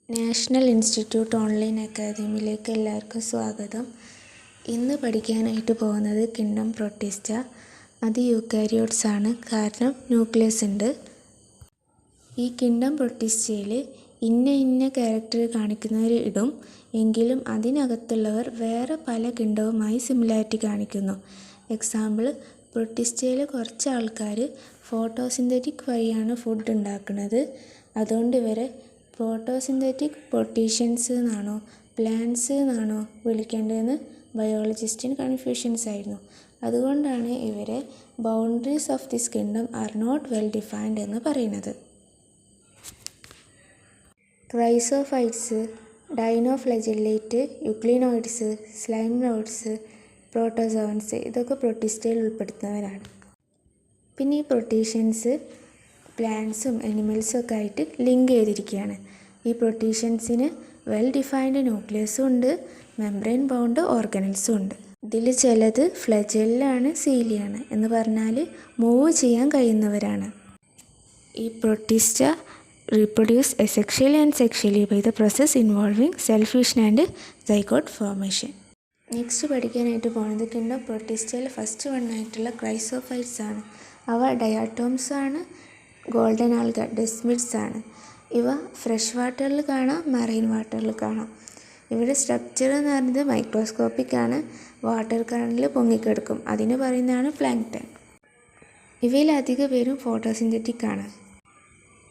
National institute online അക്കാദമിയിലേക്ക് എല്ലാവർക്കും സ്വാഗതം. ഇന്ന് പഠിക്കാനായിട്ട് പോകുന്നത് കിങ്ഡം പ്രൊട്ടിസ്റ്റ. അത് യൂക്കാരിയോട്സ് ആണ്, കാരണം ന്യൂക്ലിയസ് ഉണ്ട്. ഈ കിങ്ഡം പ്രൊട്ടിസ്റ്റയിൽ ഇന്ന ക്യാരക്ടർ കാണിക്കുന്നവർ ഇടും, എങ്കിലും അതിനകത്തുള്ളവർ വേറെ പല കിങ്ഡവുമായി സിമിലാരിറ്റി കാണിക്കുന്നു. എക്സാമ്പിൾ, പ്രൊട്ടിസ്റ്റയിൽ കുറച്ച് ആൾക്കാർ ഫോട്ടോസിന്തറ്റിക് വഴിയാണ് ഫുഡ് ഉണ്ടാക്കുന്നത്. അതുകൊണ്ട് ഇവരെ ഫോട്ടോസിന്തറ്റിക് പൊട്ടീഷ്യൻസ് എന്നാണോ പ്ലാന്റ്സ് എന്നാണോ വിളിക്കേണ്ടതെന്ന് ബയോളജിസ്റ്റിന് കൺഫ്യൂഷൻസ് ആയിരുന്നു. അതുകൊണ്ടാണ് ഇവരെ boundaries of this kingdom are not well defined എന്ന് പറയുന്നത്. ക്രൈസോഫൈറ്റ്സ്, ഡൈനോഫ്ലജെല്ലേറ്റ്, യുക്ലിനോയിഡ്സ്, സ്ലൈംനോയിഡ്സ്, പ്രോട്ടോസോവൻസ് ഇതൊക്കെ പ്രൊട്ടിസ്റ്റയിൽ ഉൾപ്പെടുത്തുന്നവരാണ്. പിന്നെ ഈ പ്രൊട്ടീഷ്യൻസ് പ്ലാന്റ്സും അനിമൽസും ഒക്കെ ആയിട്ട് ലിങ്ക് ചെയ്തിരിക്കുകയാണ്. ഈ പ്രൊട്ടീഷ്യൻസിന് വെൽ ഡിഫൈൻഡ് ന്യൂക്ലിയസും ഉണ്ട്, മെംബ്രെയിൻ ബൗണ്ട് ഓർഗനൽസും ഉണ്ട്. ഇതിൽ ചിലത് ഫ്ലജെല്ലാണ്, സീലിയാണ് എന്ന് പറഞ്ഞാൽ മൂവ് ചെയ്യാൻ കഴിയുന്നവരാണ്. ഈ protista reproduce asexually and sexually by the process involving cell fusion and zygote formation. Next പഠിക്കാനായിട്ട് പോകുന്നത് കിങ്ഡം പ്രൊട്ടിസ്റ്റയിൽ ഫസ്റ്റ് വണ്ണായിട്ടുള്ള ക്രൈസോഫൈറ്റ്സ് ആണ്. അവ ഡയാറ്റോംസ് ആണ്, ഗോൾഡൻ ആൽഗ, ഡെസ്മിഡ്സ് ആണ്. ഇവ ഫ്രഷ് വാട്ടറിൽ കാണാം, മറൈൻ വാട്ടറിൽ കാണാം. ഇവയുടെ സ്ട്രക്ചർ എന്ന് പറയുന്നത് മൈക്രോസ്കോപ്പിക് ആണ്, വാട്ടർ കളറിൽ പൊങ്ങിക്കെടുക്കും. അതിന് പറയുന്നതാണ് പ്ലാങ്ക്ടൺ. ഇവയിൽ അധിക പേരും ഫോട്ടോസിന്തറ്റിക് ആണ്.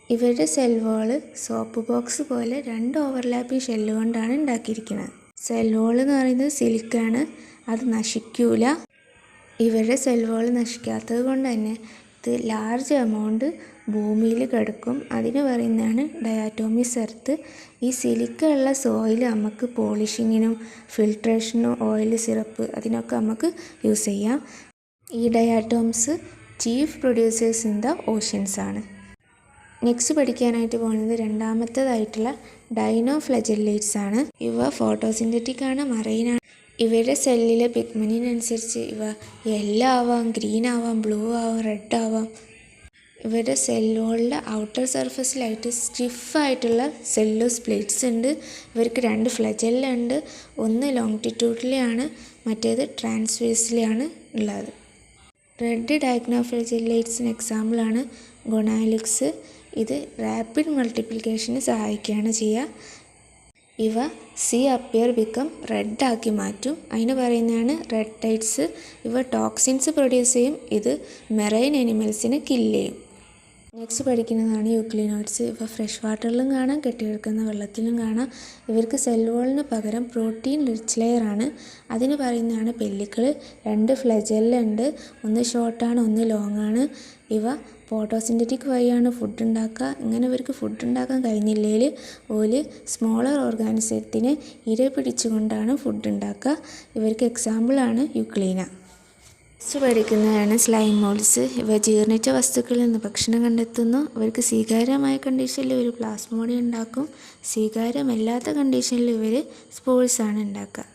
ഇവരുടെ സെൽ വാള് സോപ്പ് ബോക്സ് പോലെ 2 ഓവർലാപ്പിംഗ് ഷെല്ല് കൊണ്ടാണ് ഉണ്ടാക്കിയിരിക്കുന്നത്. സെൽ വാൾ എന്ന് പറയുന്നത് സിലിക്കാണ്, അത് നശിക്കൂല. ഇവരുടെ സെൽ വാൾ നശിക്കാത്തത് കൊണ്ട് തന്നെ ഇത് ലാർജ് എമൗണ്ട് ഭൂമിയിൽ കിടക്കും. അതിന് പറയുന്നതാണ് ഡയാറ്റോമിസ് എർത്ത്. ഈ സിലിക്ക ഉള്ള സോയിൽ നമുക്ക് പോളിഷിങ്ങിനും ഫിൽട്രേഷനും ഓയിൽ സിറപ്പ് അതിനൊക്കെ നമുക്ക് യൂസ് ചെയ്യാം. ഈ diatoms chief producers in the oceans ആണ്. നെക്സ്റ്റ് പഠിക്കാനായിട്ട് പോകുന്നത് രണ്ടാമത്തേതായിട്ടുള്ള ഡൈനോഫ്ലജെല്ലേറ്റ്സ് ആണ്. ഇവ ഫോട്ടോസിന്തറ്റിക് ആണ്, മറൈനാണ്. ഇവയുടെ സെല്ലിലെ പിഗ്മെന്റിനനുസരിച്ച് ഇവ യെല്ലോ ആവാം, ഗ്രീൻ ആവാം, ബ്ലൂ ആവാം, റെഡ് ആവാം. ഇവരുടെ സെല്ലുകളുടെ ഔട്ടർ സർഫസിലായിട്ട് സ്റ്റിഫായിട്ടുള്ള സെല്ലോസ് പ്ലേറ്റ്സ് ഉണ്ട്. ഇവർക്ക് 2 ഫ്ലജെല്ല ഉണ്ട്. ഒന്ന് ലോങ്റ്റിറ്റ്യൂഡിലെ ആണ്, മറ്റേത് ട്രാൻസ്വേഴ്സിലെ ആണ് ഉള്ളത്. റെഡ് ഡൈനോഫ്ലജെല്ലേറ്റ്സിന് എക്സാമ്പിളാണ് ഗൊണാലിക്സ്. ഇത് റാപ്പിഡ് മൾട്ടിപ്ലിക്കേഷന് സഹായിക്കുകയാണ് ചെയ്യുക. ഇവ സീ അപ്പിയർ ബിക്കം റെഡ് ആക്കി മാറ്റും. അതിന് പറയുന്നതാണ് റെഡ് ടൈഡ്സ്. ഇവ ടോക്സിൻസ് പ്രൊഡ്യൂസ് ചെയ്യും. ഇത് മെറൈൻ അനിമൽസിനെ കില്ല് ചെയ്യും. നെക്സ്റ്റ് പഠിക്കുന്നതാണ് യൂക്ലിനോയിഡ്സ്. ഇവ ഫ്രഷ് വാട്ടറിലും കാണാം, കെട്ടിക്കിടക്കുന്ന വെള്ളത്തിലും കാണാം. ഇവർക്ക് സെൽ വാളിന് പകരം പ്രോട്ടീൻ റിച്ച് ലെയർ ആണ്. അതിന് പറയുന്നതാണ് പെല്ലിക്കിൾ. 2 ഫ്ലജെല്ല ഉണ്ട്, ഒന്ന് ഷോർട്ടാണ്, ഒന്ന് ലോങ് ആണ്. ഇവ ഫോട്ടോസിന്തറ്റിക് വഴിയാണ് ഫുഡ് ഉണ്ടാക്കുക. ഇങ്ങനെ ഇവർക്ക് ഫുഡ് ഉണ്ടാക്കാൻ കഴിഞ്ഞില്ലെങ്കിൽ ഓല് സ്മോളർ ഓർഗാനിസത്തിനെ ഇര പിടിച്ചുകൊണ്ടാണ് ഫുഡ് ഉണ്ടാക്കുക. ഇവർക്ക് എക്സാമ്പിളാണ് യുക്ലീന. നെക്സ്റ്റ് പഠിക്കുന്നതാണ് സ്ലൈം മോൾഡ്സ്. ഇവ ജീർണിച്ച വസ്തുക്കളിൽ നിന്ന് ഭക്ഷണം കണ്ടെത്തുന്നു. ഇവർക്ക് സ്വീകാര്യമായ കണ്ടീഷനിൽ ഇവർ പ്ലാസ്മോഡിയം ഉണ്ടാക്കും. സ്വീകാര്യമല്ലാത്ത കണ്ടീഷനിൽ ഇവർ സ്പോർട്സാണ് ഉണ്ടാക്കുക.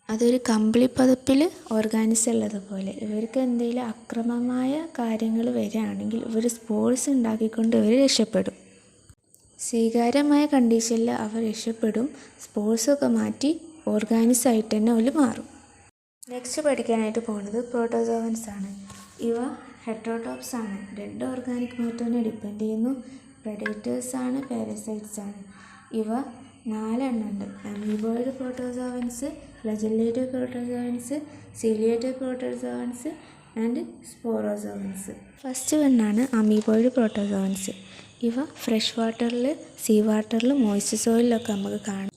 അതൊരു കമ്പിളിപ്പതപ്പിൽ ഓർഗാനിസം ഉള്ളതുപോലെ ഇവർക്ക് എന്തെങ്കിലും അക്രമമായ കാര്യങ്ങൾ വരികയാണെങ്കിൽ ഇവർ സ്പോർട്സ് ഉണ്ടാക്കിക്കൊണ്ട് ഇവർ രക്ഷപ്പെടും. സ്വീകാര്യമായ കണ്ടീഷനിൽ അവർ രക്ഷപ്പെടും. സ്പോർട്സൊക്കെ മാറ്റി ഓർഗാനിസമായിട്ട് തന്നെ അവർ മാറും. നെക്സ്റ്റ് പഠിക്കാനായിട്ട് പോകുന്നത് പ്രോട്ടോസോവൻസ് ആണ്. ഇവ ഹെറ്ററോടോപ്സ് ആണ്, 2 ഓർഗാനിക് മാറ്ററിനെ ഡിപ്പെൻഡ് ചെയ്യുന്നു. പ്രെഡേറ്റേഴ്സ് ആണ്, പാരസൈറ്റ്സ് ആണ്. ഇവ 4 എണ്ണം ഉണ്ട്. Amoeboid protozoans, flagellated protozoans, ciliated protozoans and sporozoans. First വണ്ണാണ് അമീബോയിഡ് പ്രോട്ടോസോവൻസ്. ഇവ ഫ്രഷ് വാട്ടറിൽ, സീ വാട്ടറിൽ, മോയ്സ്റ്റ് സോയിലൊക്കെ നമുക്ക് കാണാം.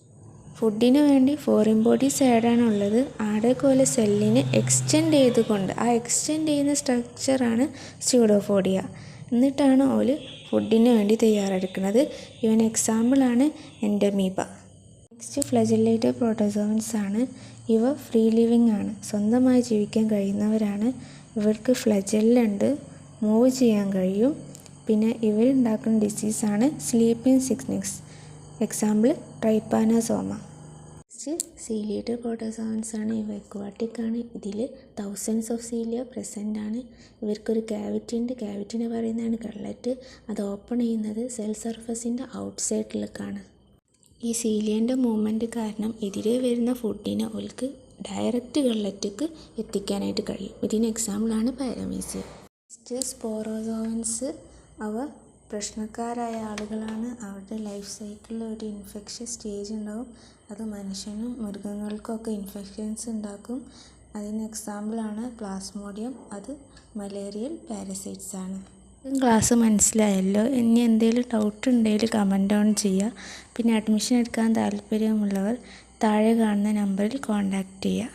ഫുഡിന് വേണ്ടി ഫോറിൻ ബോഡീസ് ആഡാണുള്ളത്. ആടേക്കോലെ സെല്ലിനെ എക്സ്റ്റെൻഡ് ചെയ്തുകൊണ്ട് ആ എക്സ്റ്റെൻഡ് ചെയ്യുന്ന സ്ട്രക്ചറാണ് സ്യൂഡോഫോഡിയ. എന്നിട്ടാണ് ഓല് ഫുഡിന് വേണ്ടി തയ്യാറെടുക്കുന്നത്. ഇവൻ എക്സാമ്പിളാണ് എൻഡമീബ. നെക്സ്റ്റ് ഫ്ലജെല്ലേറ്റഡ് പ്രോട്ടോസോവൻസ് ആണ്. ഇവ ഫ്രീ ലിവിങ് ആണ്, സ്വന്തമായി ജീവിക്കാൻ കഴിയുന്നവരാണ്. ഇവർക്ക് ഫ്ലജെല്ല ഉണ്ട്, മൂവ് ചെയ്യാൻ കഴിയും. പിന്നെ ഇവരുണ്ടാക്കുന്ന ഡിസീസാണ് sleeping sickness. Example trypanosoma. Next ciliated protozoans ആണ്. ഇവ എക്വാട്ടിക് ആണ്. ഇതിൽ തൗസൻഡ്സ് ഓഫ് സീലിയ പ്രസൻ്റ് ആണ്. ഇവർക്കൊരു ക്യാവിറ്റി ഉണ്ട്. ക്യാവിറ്റിനെ പറയുന്നതാണ് കട്ലറ്റ്. അത് ഓപ്പൺ ചെയ്യുന്നത് സെൽ സർഫസിൻ്റെ ഔട്ട് സൈഡിലേക്കാണ്. ഈ സീലിയൻ്റെ മൂവ്മെൻറ്റ് കാരണം എതിരെ വരുന്ന ഫുഡിനെ ഓൾക്ക് ഡയറക്റ്റ് ഗള്ളറ്റിക്ക് എത്തിക്കാനായിട്ട് കഴിയും. ഇതിന് എക്സാമ്പിളാണ് പാരാമീസിയ. സ്പോറോസോവൻസ് അവ പ്രശ്നക്കാരായ ആളുകളാണ്. അവരുടെ ലൈഫ് സൈക്കിളിൽ ഒരു ഇൻഫെക്ഷൻ സ്റ്റേജ് ഉണ്ടാവും. അത് മനുഷ്യനും മൃഗങ്ങൾക്കൊക്കെ ഇൻഫെക്ഷൻസ് ഉണ്ടാക്കും. അതിന് എക്സാമ്പിളാണ് പ്ലാസ്മോഡിയം. അത് മലേറിയൽ പാരസൈറ്റ്സ് ആണ്. ക്ലാസ് മനസ്സിലായല്ലോ. ഇനി എന്തെങ്കിലും ഡൗട്ട് ഉണ്ടെങ്കിൽ കമൻറ്റ് ഡൗൺ ചെയ്യുക. പിന്നെ അഡ്മിഷൻ എടുക്കാൻ താല്പര്യമുള്ളവർ താഴെ കാണുന്ന നമ്പറിൽ കോൺടാക്റ്റ് ചെയ്യുക.